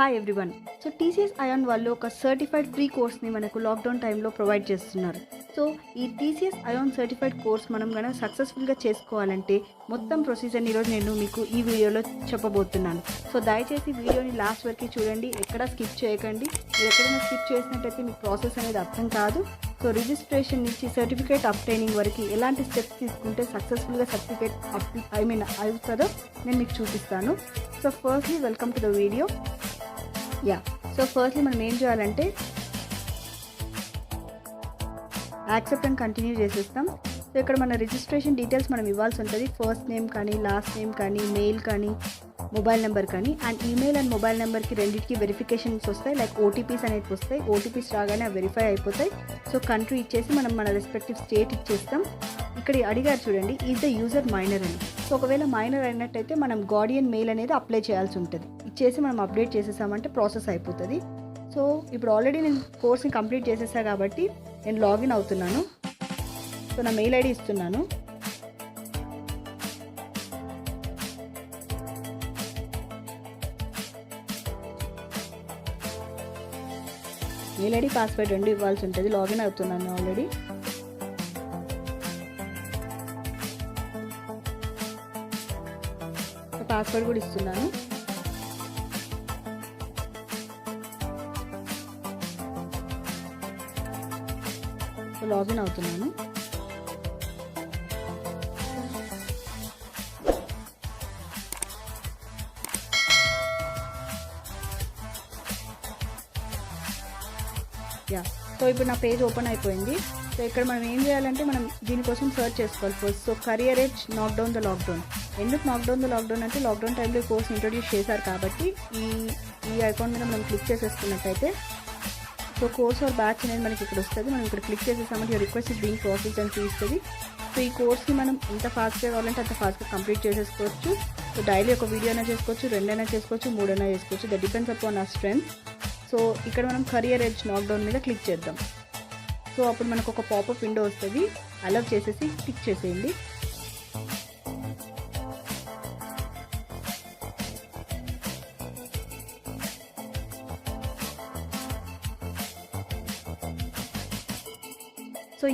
Hi everyone. So TCS iON వాళ్ళు ఒక certified free కోర్స్ని మనకు లాక్డౌన్ టైంలో ప్రొవైడ్ చేస్తున్నారు. సో ఈ టీసీఎస్ అయాన్ సర్టిఫైడ్ కోర్స్ మనం కనుక సక్సెస్ఫుల్గా చేసుకోవాలంటే మొత్తం ప్రొసీజర్ని ఈరోజు నేను మీకు ఈ వీడియోలో చెప్పబోతున్నాను. సో దయచేసి వీడియోని లాస్ట్ వరకు చూడండి, ఎక్కడా స్కిప్ చేయకండి. మీరు ఎక్కడైనా స్కిప్ చేసినట్టయితే మీకు ప్రాసెస్ అనేది అర్థం కాదు. సో రిజిస్ట్రేషన్ నుంచి సర్టిఫికేట్ అప్టైనింగ్ వరకు ఎలాంటి స్టెప్స్ తీసుకుంటే సక్సెస్ఫుల్గా సర్టిఫికేట్ అవుతుందో నేను మీకు చూపిస్తాను. So firstly welcome to the video. So firstly మనం ఏం చేయాలంటే యాక్సెప్ట్ అండ్ కంటిన్యూ చేసేస్తాం. సో ఇక్కడ మన రిజిస్ట్రేషన్ డీటెయిల్స్ మనం ఇవ్వాల్సి ఉంటుంది. ఫస్ట్ నేమ్ కానీ, లాస్ట్ నేమ్ కానీ, మెయిల్ కానీ, మొబైల్ నెంబర్ కానీ. అండ్ ఈమెయిల్ అండ్ మొబైల్ నెంబర్కి రెండింటికి వెరిఫికేషన్స్ వస్తాయి, లైక్ ఓటీపీస్ అనేవి వస్తాయి. ఓటీపీస్ రాగానే అవి వెరిఫై అయిపోతాయి. సో కంట్రీ ఇచ్చేసి మనం మన రెస్పెక్టివ్ స్టేట్ ఇచ్చేస్తాం. ఇక్కడ అడిగారు చూడండి, ఈజ్ ద యూజర్ మైనర్ అని. సో ఒకవేళ మైనర్ అయినట్టయితే మనం గార్డియన్ మెయిల్ అనేది అప్లై చేయాల్సి ఉంటుంది. ఇచ్చేసి మనం అప్డేట్ చేసేసామంటే ప్రాసెస్ అయిపోతుంది. సో ఇప్పుడు ఆల్రెడీ నేను కోర్స్ని కంప్లీట్ చేసేసాను కాబట్టి నేను లాగిన్ అవుతున్నాను. సో నా మెయిల్ ఐడి ఇస్తున్నాను. మెయిల్ ఐడి పాస్వర్డ్ రెండు ఇవ్వాల్సి ఉంటుంది. లాగిన్ అవుతున్నాను ఆల్రెడీ. పాస్వర్డ్ కూడా ఇస్తున్నాను. సో లాగిన్ అవుతున్నాను. సో ఇప్పుడు నా పేజ్ ఓపెన్ అయిపోయింది. సో ఇక్కడ మనం ఏం చేయాలంటే మనం దీనికోసం సర్చ్ చేసుకోవాలి ఫస్ట్. సో కెరియర్ ఎడ్జ్ నాక్ డౌన్ ద లాక్డౌన్. ఎందుకు నాక్ డౌన్ ద లాక్డౌన్ అంటే లాక్డౌన్ టైంలో ఈ కోర్స్ ఇంట్రొడ్యూస్ చేశారు కాబట్టి ఈ అకౌంట్ మీద మనం క్లిక్ చేసేసుకున్నట్టయితే సో కోర్స్ ఆర్ బ్యాచ్ అనేది మనకి ఇక్కడ వస్తుంది. మనం ఇక్కడ క్లిక్ చేసేసామంటే రిక్వెస్ట్ ఇస్ బీయింగ్ ప్రాసెస్ అని చూపిస్తుంది. సో ఈ కోర్స్ని మనం ఎంత ఫాస్ట్గా కావాలంటే అంత ఫాస్ట్గా కంప్లీట్ చేసేసుకోవచ్చు. సో డైలీ ఒక వీడియో అయినా చేసుకోవచ్చు, రెండైనా చేసుకోవచ్చు, మూడైనా చేసుకోవచ్చు. That depends upon our strength. So ఇక్కడ మనం కెరియర్ ఎడ్జ్ నాక్డౌన్ మీద క్లిక్ చేద్దాం. సో అప్పుడు మనకు ఒక పాపప్ విండో వస్తుంది. అలౌ చేసేసి క్లిక్ చేసేయండి. సో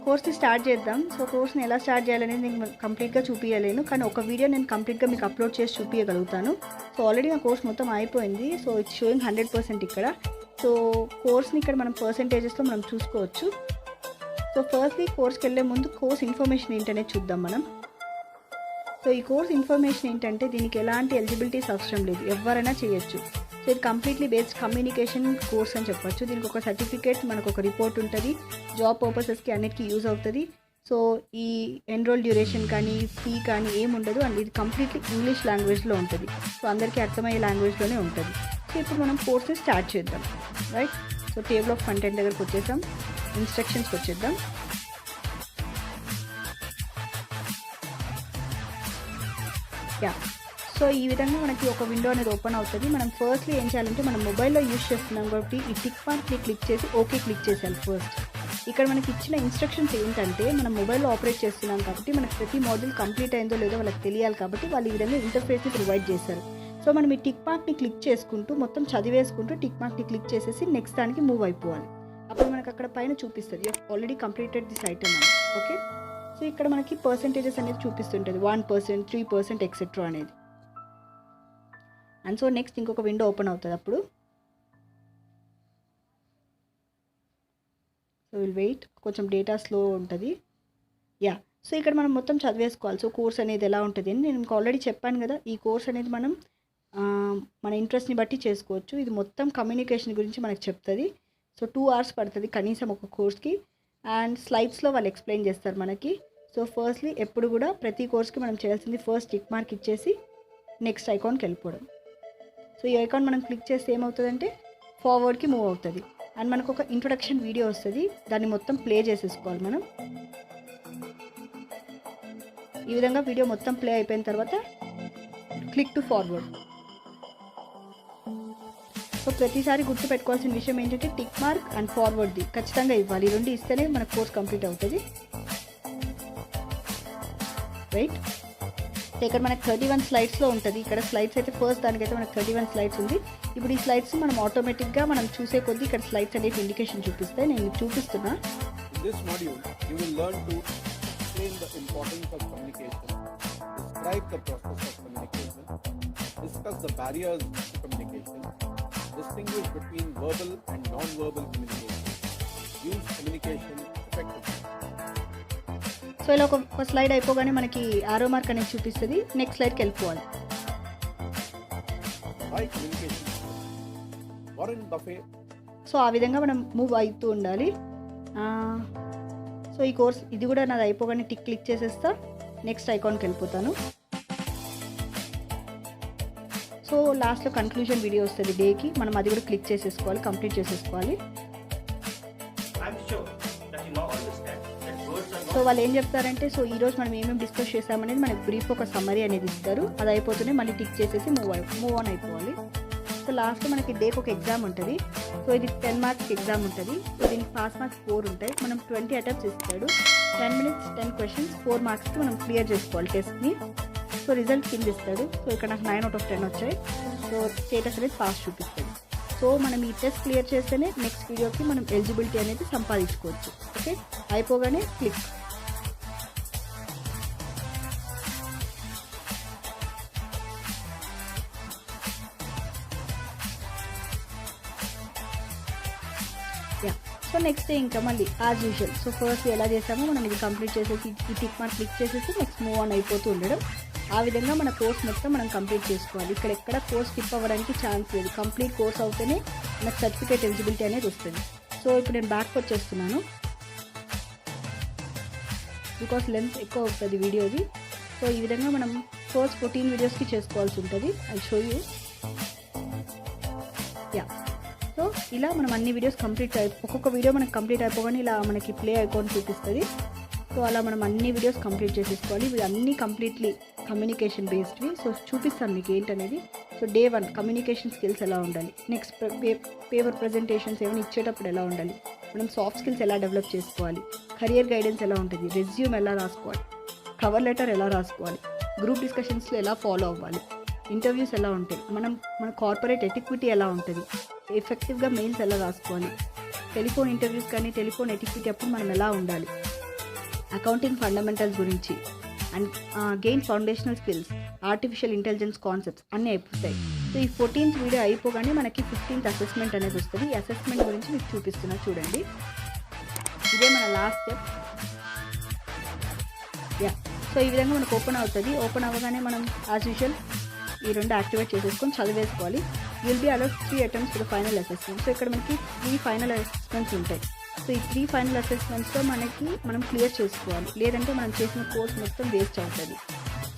కోర్స్ని స్టార్ట్ చేద్దాం. సో కోర్స్ని ఎలా స్టార్ట్ చేయాలనేది నేను కంప్లీట్గా చూపించలేను, కానీ ఒక వీడియో నేను కంప్లీట్గా మీకు అప్లోడ్ చేసి చూపించగలుగుతాను. సో ఆల్రెడీ నా కోర్స్ మొత్తం అయిపోయింది. సో ఇట్స్ షోయింగ్ 100% ఇక్కడ. సో కోర్స్ని ఇక్కడ మనం పర్సెంటేజెస్లో మనం చూసుకోవచ్చు. సో ఫస్ట్లీ కోర్స్కి వెళ్ళే ముందు కోర్స్ ఇన్ఫర్మేషన్ ఏంటనేది చూద్దాం మనం. సో ఈ కోర్స్ ఇన్ఫర్మేషన్ ఏంటంటే దీనికి ఎలాంటి ఎలిజిబిలిటీస్ అవసరం లేదు, ఎవరైనా చేయొచ్చు. సో ఇది కంప్లీట్లీ బేస్డ్ కమ్యూనికేషన్ కోర్స్ అని చెప్పొచ్చు. దీనికి ఒక సర్టిఫికేట్, మనకు ఒక రిపోర్ట్ ఉంటుంది. జాబ్ పర్పసెస్కి అన్నిటికీ యూజ్ అవుతుంది. సో ఈ ఎన్రోల్ డ్యూరేషన్ కానీ, ఫీ కానీ ఏముండదు. అండ్ ఇది కంప్లీట్లీ ఇంగ్లీష్ లాంగ్వేజ్లో ఉంటుంది. సో అందరికీ అర్థమయ్యే లాంగ్వేజ్లోనే ఉంటుంది. సో ఇప్పుడు మనం కోర్స్ని స్టార్ట్ చేద్దాం, right. So table of content దగ్గరకు వచ్చేసాం, ఇన్స్ట్రక్షన్స్కి వచ్చేద్దాం. సో ఈ విధంగా మనకి ఒక విండో అనేది ఓపెన్ అవుతుంది. మనం ఫస్ట్లీ ఏం చేయాలంటే మనం మొబైల్లో యూజ్ చేస్తున్నాం కాబట్టి ఈ టిక్ మార్క్ని క్లిక్ చేసి ఓకే క్లిక్ చేయాలి ఫస్ట్. ఇక్కడ మనకి ఇచ్చిన ఇన్స్ట్రక్షన్స్ ఏంటంటే మనం మొబైల్లో ఆపరేట్ చేస్తున్నాం కాబట్టి మనకి ప్రతి మాడ్యూల్ కంప్లీట్ అయిందో లేదో వాళ్ళకి తెలియాలి కాబట్టి వాళ్ళు ఈ విధంగా ఇంటర్ఫేస్ని ప్రొవైడ్ చేశారు. సో మనం ఈ టిక్ మార్క్ని క్లిక్ చేసుకుంటూ మొత్తం చదివేసుకుంటూ టిక్ మార్క్ని క్లిక్ చేసేసి నెక్స్ట్ దానికి మూవ్ అయిపోవాలి. అప్పుడు మనకు అక్కడ పైన చూపిస్తుంది you already completed this item అని. ఓకే. సో ఇక్కడ మనకి పర్సెంటేజెస్ అనేది చూపిస్తుంటుంది, 1%, 3%, ఎక్సెట్రా అనేది. అండ్ సో నెక్స్ట్ ఇంకొక విండో ఓపెన్ అవుతుంది అప్పుడు. సో విల్ వెయిట్, కొంచెం డేటా స్లో ఉంటుంది. సో ఇక్కడ మనం మొత్తం చదివేసుకోవాలి. సో కోర్స్ అనేది ఎలా ఉంటుంది అని నేను మీకు ఆల్రెడీ చెప్పాను కదా. ఈ కోర్స్ అనేది మనం మన ఇంట్రెస్ట్ని బట్టి చేసుకోవచ్చు. ఇది మొత్తం కమ్యూనికేషన్ గురించి మనకు చెప్తుంది. సో 2 hours పడుతుంది కనీసం ఒక కోర్స్కి. అండ్ స్లైడ్స్లో వాళ్ళు ఎక్స్ప్లెయిన్ చేస్తారు మనకి. సో ఫస్ట్లీ ఎప్పుడు కూడా ప్రతి కోర్స్కి మనం చేయాల్సింది ఫస్ట్ టిక్ మార్క్ ఇచ్చేసి నెక్స్ట్ ఐకాన్కి వెళ్ళిపోవడం. సో ఈ ఐకాన్ మనం క్లిక్ చేస్తే ఏమవుతుందంటే ఫార్వర్డ్కి మూవ్ అవుతుంది. అండ్ మనకు ఒక ఇంట్రొడక్షన్ వీడియో వస్తుంది, దాన్ని మొత్తం ప్లే చేసేసుకోవాలి మనం. ఈ విధంగా వీడియో మొత్తం ప్లే అయిపోయిన తర్వాత క్లిక్ టు ఫార్వర్డ్. సో ప్రతిసారి గుర్తుపెట్టుకోవాల్సిన విషయం ఏంటంటే టిక్ మార్క్ అండ్ ఫార్వర్డ్ది ఖచ్చితంగా ఇవ్వాలి. ఈ రెండు ఇస్తేనే మన కోర్స్ కంప్లీట్ అవుతుంది, రైట్. ఇక్కడ మనకి 31 స్లైడ్స్లో ఉంటుంది. ఇక్కడ స్లైడ్స్ అయితే ఫస్ట్ దానికైతే మనకి 31 స్లైడ్స్ ఉంది. ఇప్పుడు ఈ స్లైడ్స్ మనం ఆటోమేటిక్గా మనం చూసే కొద్దీ ఇక్కడ స్లైడ్స్ అనేవి ఇండికేషన్ చూపిస్తాయి. నేను మీకు చూపిస్తున్నా. In this module, you will learn to explain the importance of communication, describe the process of communication, discuss the barriers to communication, distinguish between verbal and non-verbal communication, use communication effectively. So ఇలా ఒక slide అయిపోగానే మనకి ఆరో mark అనేది చూపిస్తుంది. Next స్లైడ్కి వెళ్ళిపోవాలి. Why communication? Warren Buffett. So ఆ విధంగా మనం మూవ్ అవుతూ ఉండాలి. సో ఈ కోర్స్ ఇది కూడా నాది అయిపోగానే టిక్ క్లిక్ చేసేస్తా. నెక్స్ట్ ఐకాన్కి వెళ్ళిపోతాను. సో లాస్ట్లో కన్క్లూజన్ వీడియో వస్తుంది డేకి. మనం అది కూడా క్లిక్ చేసేసుకోవాలి, కంప్లీట్ చేసేసుకోవాలి. సో వాళ్ళు ఏం చెప్తారంటే, సో ఈరోజు మనం ఏమేమి డిస్కస్ చేసామనేది మనకి బ్రీఫ్ ఒక సమ్మరీ అనేది ఇస్తారు. అది అయిపోతూనే మళ్ళీ టిక్ చేసేసి మూవ్ ఆన్ అయిపోవాలి. సో లాస్ట్ మనకి డేకి ఒక ఎగ్జామ్ ఉంటుంది. సో ఇది 10 మార్క్స్ ఎగ్జామ్ ఉంటుంది. సో దీనికి పాస్ మార్క్స్ 4 ఉంటాయి. మనం 20 అటెంప్ట్స్ ఇస్తాడు. 10 minutes 10 questions 4 మార్క్స్కి మనం క్లియర్ చేసుకోవాలి టెస్ట్ని. సో రిజల్ట్ కింద ఇస్తాడు. సో ఇక్కడ నాకు 9 out of 10 వచ్చాయి. సో స్టేటస్ అనేది పాస్ చూపిస్తుంది. సో మనం ఈ టెస్ట్ క్లియర్ చేస్తేనే నెక్స్ట్ వీడియోకి మనం ఎలిజిబిలిటీ అనేది సంపాదించుకోవచ్చు. ఓకే, అయిపోగానే క్లిక్. సో నెక్స్ట్ ఇంకా మళ్ళీ యాజ్ యూజువల్. సో ఫస్ట్ ఎలా చేసామో మనం ఇది కంప్లీట్ చేసేసి ఈ టిక్ మార్క్ క్లిక్ చేసేసి నెక్స్ట్ మూవ్ ఆన్ అయిపోతూ ఉండడం. ఆ విధంగా మన కోర్స్ మొత్తం మనం కంప్లీట్ చేసుకోవాలి. ఇక్కడ ఎక్కడ కోర్స్ స్కిప్ అవ్వడానికి ఛాన్స్ లేదు. కంప్లీట్ కోర్స్ అవుతేనే మనకు సర్టిఫికేట్ ఎలిజిబిలిటీ అనేది వస్తుంది. సో ఇప్పుడు నేను బ్యాక్ వచ్చేస్తున్నాను, బికాస్ లెంత్ ఎక్కువ అవుతుంది వీడియోది. సో ఈ విధంగా మనం ఫస్ట్ 14 వీడియోస్కి చేసుకోవాల్సి ఉంటుంది. అది షో యూ. యా, సో ఇలా మనం అన్ని వీడియోస్ కంప్లీట్ ఒక్కొక్క వీడియో మనకి కంప్లీట్ అయిపోగానే ఇలా మనకి ప్లే ఐకాన్ చూపిస్తుంది. సో అలా మనం అన్ని వీడియోస్ కంప్లీట్ చేసేసుకోవాలి. ఇవి అన్నీ కంప్లీట్లీ కమ్యూనికేషన్ బేస్డ్వి. సో చూపిస్తాను మీకు ఏంటనేది. సో డే 1 కమ్యూనికేషన్ స్కిల్స్ ఎలా ఉండాలి, నెక్స్ట్ పేపర్ ప్రజెంటేషన్స్ ఏమైనా ఇచ్చేటప్పుడు ఎలా ఉండాలి, మనం సాఫ్ట్ స్కిల్స్ ఎలా డెవలప్ చేసుకోవాలి, కెరియర్ గైడెన్స్ ఎలా ఉంటుంది, రెజ్యూమ్ ఎలా రాసుకోవాలి, కవర్ లెటర్ ఎలా రాసుకోవాలి, గ్రూప్ డిస్కషన్స్లో ఎలా ఫాలో అవ్వాలి, ఇంటర్వ్యూస్ ఎలా ఉంటాయి, మన కార్పొరేట్ ఎటిక్విటీ ఎలా ఉంటుంది, ఎఫెక్టివ్గా మెయిల్స్ ఎలా రాసుకోవాలి, టెలిఫోన్ ఇంటర్వ్యూస్ కానీ టెలిఫోన్ ఎటిక్విటీ అప్పుడు మనం ఎలా ఉండాలి, అకౌంటింగ్ ఫండమెంటల్స్ గురించి and gain foundational skills, artificial intelligence concepts అన్నీ అయిపోతాయి. సో ఈ 14th వీడియో అయిపోగానే మనకి 15th అసెస్మెంట్ అనేది వస్తుంది. ఈ అసెస్మెంట్ గురించి మీకు చూపిస్తున్నా చూడండి. ఇదే మన లాస్ట్ స్టెప్. యా, సో ఈ విధంగా మనకు ఓపెన్ అవుతుంది. ఓపెన్ అవ్వగానే మనం యాజ్ యూజువల్ ఈ 2 యాక్టివేట్ చేసేసుకొని చదివేసుకోవాలి. Will be allowed 3 attempts for final assessment. So ఇక్కడ మనకి 3 ఫైనల్ అసెస్మెంట్స్ ఉంటాయి. సో ఈ 3 ఫైనల్ అసెస్మెంట్స్లో మనం క్లియర్ చేసుకోవాలి. లేదంటే మనం చేసిన కోర్స్ మొత్తం వేస్ట్ అవుతుంది.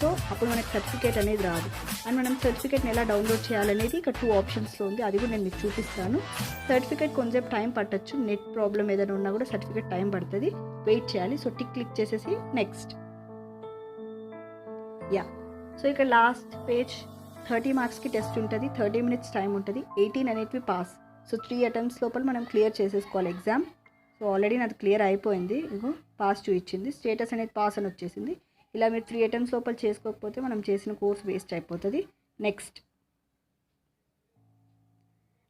సో అప్పుడు మనకి సర్టిఫికేట్ అనేది రాదు. అండ్ మనం సర్టిఫికేట్ని ఎలా డౌన్లోడ్ చేయాలనేది ఇక్కడ 2 ఆప్షన్స్లో ఉంది. అది కూడా నేను మీకు చూపిస్తాను. సర్టిఫికేట్ కొంచెం టైం పట్టచ్చు. నెట్ ప్రాబ్లం ఏదైనా ఉన్నా కూడా సర్టిఫికేట్ టైం పడుతుంది, వెయిట్ చేయాలి. సో టిక్ క్లిక్ చేసేసి నెక్స్ట్. యా, సో ఇక్కడ లాస్ట్ పేజ్ 30 మార్క్స్కి టెస్ట్ ఉంటుంది. 30 minutes టైం ఉంటుంది. 18 అనేటివి పాస్. సో 3 అటెంప్ట్స్ లోపల మనం క్లియర్ చేసేసుకోవాలి ఎగ్జామ్. సో ఆల్రెడీ నాది క్లియర్ అయిపోయింది. ఇగో పాస్ చూపించింది. స్టేటస్ అనేది పాస్ అని వచ్చేసింది. ఇలా మీరు 3 అటెంప్ట్స్ లోపల చేసుకోకపోతే మనం చేసిన కోర్స్ వేస్ట్ అయిపోతుంది. నెక్స్ట్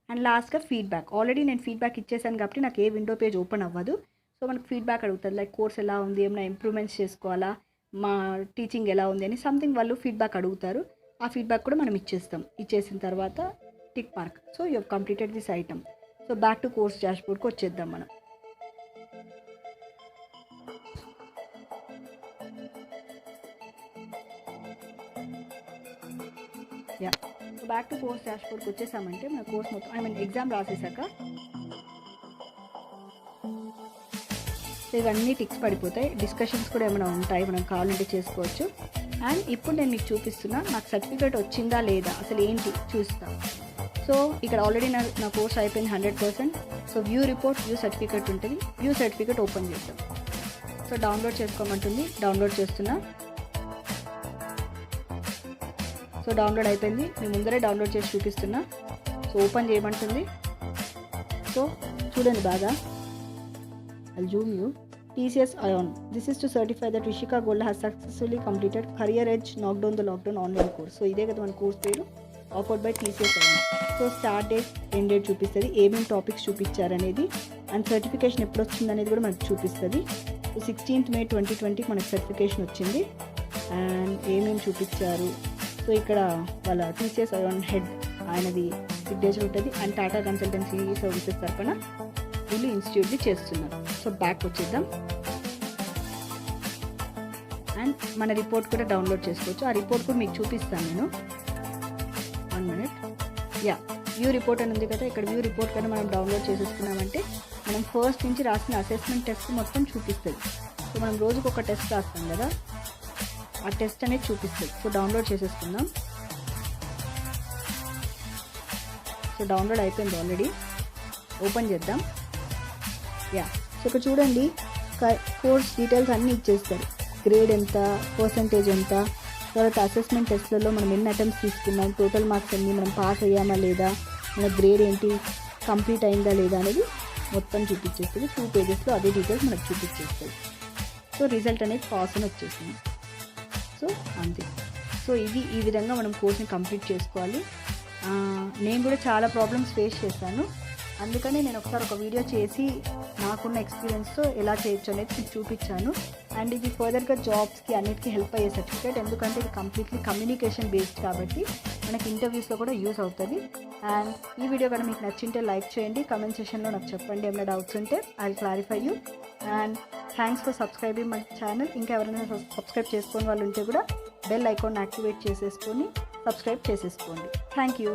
అండ్ లాస్ట్గా ఫీడ్బ్యాక్. ఆల్రెడీ నేను ఫీడ్బ్యాక్ ఇచ్చేసాను కాబట్టి నాకు ఏ విండో పేజ్ ఓపెన్ అవ్వదు. సో మనకు ఫీడ్బ్యాక్ అడుగుతుంది, లైక్ కోర్స్ ఎలా ఉంది, ఏమైనా ఇంప్రూవ్మెంట్స్ చేసుకోవాలా, మా టీచింగ్ ఎలా ఉంది అని సంథింగ్ వాళ్ళు ఫీడ్బ్యాక్ అడుగుతారు. ఆ ఫీడ్బ్యాక్ కూడా మనం ఇచ్చేస్తాం. ఇచ్చేసిన తర్వాత tick mark. So you completed this item. So back to course డాష్బోర్డ్కి వచ్చేద్దాం మనం. Yeah, so back to course డాష్బోర్డ్కి వచ్చేసామంటే మన కోర్స్ మొత్తం ఎగ్జామ్ రాసేసాక ఇవన్నీ టిక్స్ పడిపోతాయి. డిస్కషన్స్ కూడా ఏమైనా ఉంటాయి, మనం కావాలంటే చేసుకోవచ్చు. అండ్ ఇప్పుడు నేను మీకు చూపిస్తున్నా నాకు సర్టిఫికేట్ వచ్చిందా లేదా, అసలు ఏంటి చూస్తాను. సో ఇక్కడ ఆల్రెడీ నా కోర్స్ అయిపోయింది 100%. So view report, view certificate ఉంటుంది. వ్యూ సర్టిఫికేట్ ఓపెన్ చేస్తాం. సో డౌన్లోడ్ చేసుకోమంటుంది, డౌన్లోడ్ చేస్తున్నా. సో డౌన్లోడ్ అయిపోయింది. నేను ముందరే డౌన్లోడ్ చేసి చూపిస్తున్నా. So open చేయమంటుంది. సో చూడండి బాగా, అది Zoom you. TCS Ion. This is to certify that Rishika Gola has successfully completed Career Edge Knocked Down the Lockdown online course. So ఇదే కదా మన కోర్స్ పేరు, offered by TCS Ion. So start date, end date చూపిస్తుంది, ఏమేమి topics చూపించారనేది, and certification ఎప్పుడు వచ్చింది అనేది కూడా మనకు చూపిస్తుంది. సో 16th May 2020 మనకు సర్టిఫికేషన్ వచ్చింది అండ్ ఏమేమి చూపించారు. సో ఇక్కడ వాళ్ళ TCS Ion హెడ్ ఆయనది సిగ్నేచర్ ఉంటుంది అండ్ టాటా కన్సల్టెన్సీ సర్వీసెస్ తరపున వీళ్ళు ఇన్స్టిట్యూట్ది చేస్తున్నారు. సో బ్యాక్ వచ్చేద్దాం అండ్ మన రిపోర్ట్ కూడా డౌన్లోడ్ చేసుకోవచ్చు. ఆ రిపోర్ట్ కూడా మీకు చూపిస్తాను నేను. 1 minute. వ్యూ రిపోర్ట్ అని ఉంది కదా, ఇక్కడ వ్యూ రిపోర్ట్ కన్నా మనం డౌన్లోడ్ చేసేసుకున్నామంటే మనం ఫస్ట్ నుంచి రాసిన అసెస్మెంట్ టెస్ట్ మొత్తం చూపిస్తుంది. సో మనం రోజుకు ఒక టెస్ట్ రాస్తాం కదా, ఆ టెస్ట్ అనేది చూపిస్తుంది. సో డౌన్లోడ్ చేసేసుకుందాం. సో డౌన్లోడ్ అయిపోయింది ఆల్రెడీ. ఓపెన్ చేద్దాం. సో ఇక్కడ చూడండి, కోర్స్ డీటెయిల్స్ అన్నీ ఇచ్చేస్తారు. గ్రేడ్ ఎంత, పర్సంటేజ్ ఎంత, తర్వాత అసెస్మెంట్ టెస్ట్లలో మనం ఎన్ని అటెంప్ట్స్ తీసుకున్నాం, టోటల్ మార్క్స్ ఎన్ని, మనం పాస్ అయ్యామా లేదా, మన గ్రేడ్ ఏంటి, కంప్లీట్ అయిందా లేదా అనేది మొత్తం చూపించేస్తుంది. 2 pagesలో అదే డీటెయిల్స్ మనకు చూపించేస్తుంది. సో రిజల్ట్ అనేది పాస్ అని వచ్చేసింది. సో అంతే. సో ఇది ఈ విధంగా మనం కోర్స్ని కంప్లీట్ చేసుకోవాలి. నేను కూడా చాలా ప్రాబ్లమ్స్ ఫేస్ చేశాను, అందుకని నేను ఒకసారి ఒక వీడియో చేసి నాకున్న ఎక్స్పీరియన్స్తో ఎలా చేయొచ్చు అనేది మీకు చూపించాను. అండ్ ఇది ఫర్దర్గా జాబ్స్కి అన్నిటికీ హెల్ప్ అయ్యే సర్టిఫికేట్, ఎందుకంటే ఇది కంప్లీట్లీ కమ్యూనికేషన్ బేస్డ్ కాబట్టి మనకి ఇంటర్వ్యూస్లో కూడా యూస్ అవుతుంది. అండ్ ఈ వీడియో కానీ మీకు నచ్చింటే లైక్ చేయండి, కమెంట్ సెక్షన్లో నాకు చెప్పండి ఏమైనా డౌట్స్ ఉంటే, I will clarify you. And thanks for subscribing my channel. ఇంకా ఎవరైనా సబ్స్క్రైబ్ చేసుకునే వాళ్ళు ఉంటే కూడా బెల్ ఐకాన్ యాక్టివేట్ చేసేసుకొని సబ్స్క్రైబ్ చేసేసుకోండి. Thank you.